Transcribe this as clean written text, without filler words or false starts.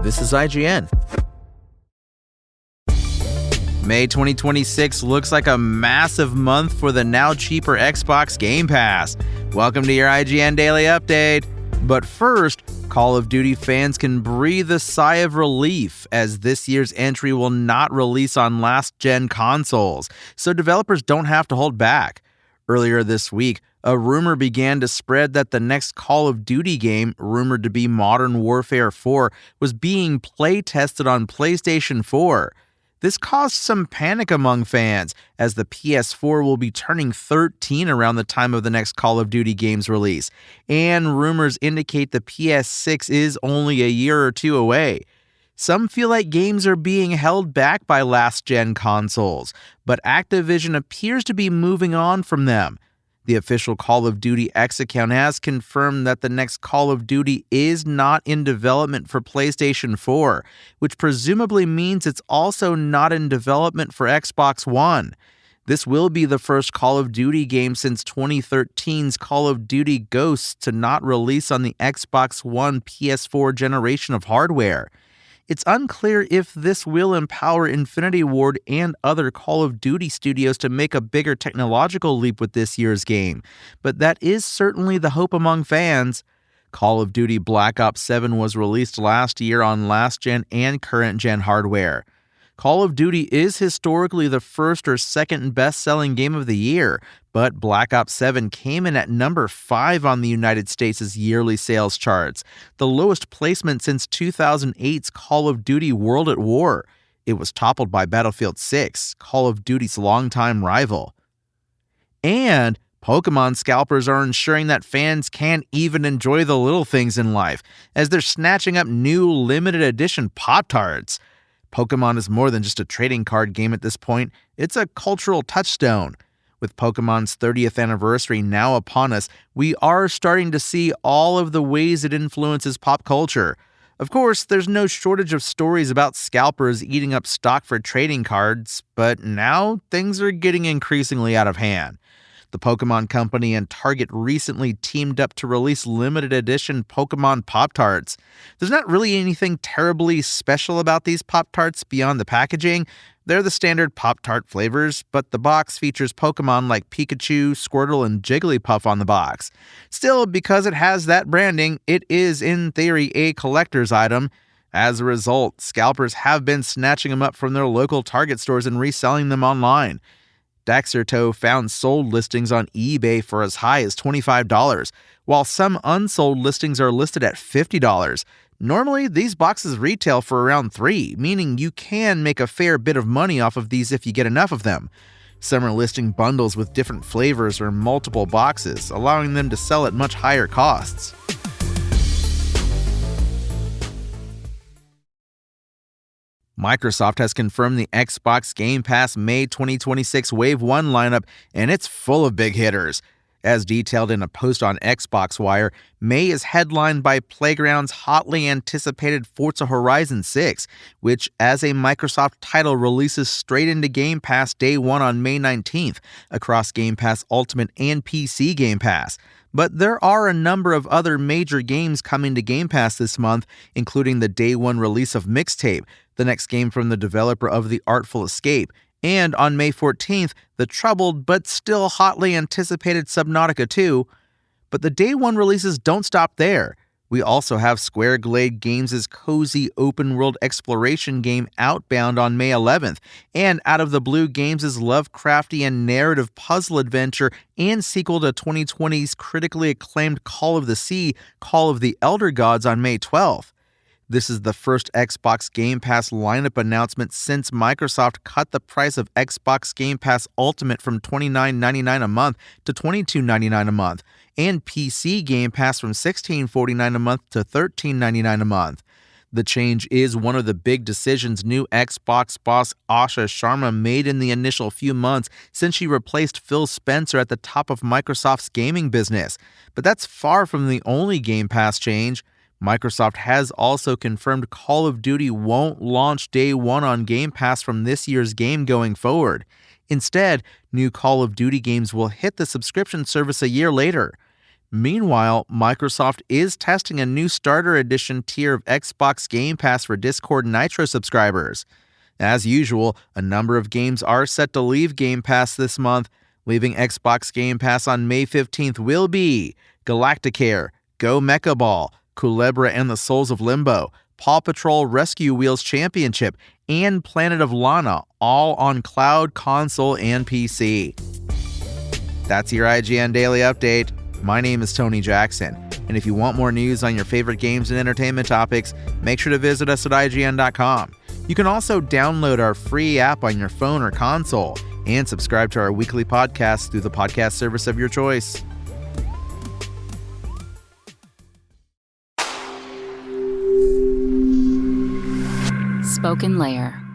This is IGN. May 2026 looks like a massive month for the now cheaper Xbox Game Pass. Welcome to your IGN Daily Update. But first, Call of Duty fans can breathe a sigh of relief as this year's entry will not release on last-gen consoles, so developers don't have to hold back. Earlier this week, a rumor began to spread that the next Call of Duty game, rumored to be Modern Warfare 4, was being play-tested on PlayStation 4. This caused some panic among fans, as the PS4 will be turning 13 around the time of the next Call of Duty game's release, and rumors indicate the PS6 is only a year or two away. Some feel like games are being held back by last-gen consoles, but Activision appears to be moving on from them. The official Call of Duty X account has confirmed that the next Call of Duty is not in development for PlayStation 4, which presumably means it's also not in development for Xbox One. This will be the first Call of Duty game since 2013's Call of Duty Ghosts to not release on the Xbox One PS4 generation of hardware. It's unclear if this will empower Infinity Ward and other Call of Duty studios to make a bigger technological leap with this year's game, but that is certainly the hope among fans. Call of Duty Black Ops 7 was released last year on last-gen and current-gen hardware. Call of Duty is historically the first or second best-selling game of the year, but Black Ops 7 came in at number 5 on the United States' yearly sales charts, the lowest placement since 2008's Call of Duty World at War. It was toppled by Battlefield 6, Call of Duty's longtime rival. And Pokémon scalpers are ensuring that fans can't even enjoy the little things in life, as they're snatching up new limited edition Pop-Tarts. Pokémon is more than just a trading card game at this point, it's a cultural touchstone. With Pokémon's 30th anniversary now upon us, we are starting to see all of the ways it influences pop culture. Of course, there's no shortage of stories about scalpers eating up stock for trading cards, but now things are getting increasingly out of hand. The Pokémon Company and Target recently teamed up to release limited edition Pokémon Pop-Tarts. There's not really anything terribly special about these Pop-Tarts beyond the packaging. They're the standard Pop-Tart flavors, but the box features Pokémon like Pikachu, Squirtle, and Jigglypuff on the box. Still, because it has that branding, it is in theory a collector's item. As a result, scalpers have been snatching them up from their local Target stores and reselling them online. Daxerto found sold listings on eBay for as high as $25, while some unsold listings are listed at $50. Normally, these boxes retail for around $3, meaning you can make a fair bit of money off of these if you get enough of them. Some are listing bundles with different flavors or multiple boxes, allowing them to sell at much higher costs. Microsoft has confirmed the Xbox Game Pass May 2026 Wave 1 lineup, and it's full of big hitters. As detailed in a post on Xbox Wire, May is headlined by Playground's hotly anticipated Forza Horizon 6, which, as a Microsoft title, releases straight into Game Pass Day 1 on May 19th, across Game Pass Ultimate and PC Game Pass. But there are a number of other major games coming to Game Pass this month, including the Day 1 release of Mixtape, the next game from the developer of The Artful Escape, and on May 14th, the troubled but still hotly anticipated Subnautica 2. But the Day 1 releases don't stop there. We also have Square Glade Games' cozy open-world exploration game Outbound on May 11th, and Out of the Blue Games' Lovecraftian narrative puzzle adventure and sequel to 2020's critically acclaimed Call of the Sea, Call of the Elder Gods on May 12th. This is the first Xbox Game Pass lineup announcement since Microsoft cut the price of Xbox Game Pass Ultimate from $29.99 a month to $22.99 a month, and PC Game Pass from $16.49 a month to $13.99 a month. The change is one of the big decisions new Xbox boss Asha Sharma made in the initial few months since she replaced Phil Spencer at the top of Microsoft's gaming business. But that's far from the only Game Pass change. Microsoft has also confirmed Call of Duty won't launch Day 1 on Game Pass from this year's game going forward. Instead, new Call of Duty games will hit the subscription service a year later. Meanwhile, Microsoft is testing a new starter edition tier of Xbox Game Pass for Discord Nitro subscribers. As usual, a number of games are set to leave Game Pass this month. Leaving Xbox Game Pass on May 15th will be Galacticare, Go Mecha Ball, Culebra and the Souls of Limbo, Paw Patrol Rescue Wheels Championship, and Planet of Lana, all on cloud, console, and PC. That's your IGN Daily Update. My name is Tony Jackson, and if you want more news on your favorite games and entertainment topics, make sure to visit us at IGN.com. You can also download our free app on your phone or console, and subscribe to our weekly podcast through the podcast service of your choice. Spoken Layer.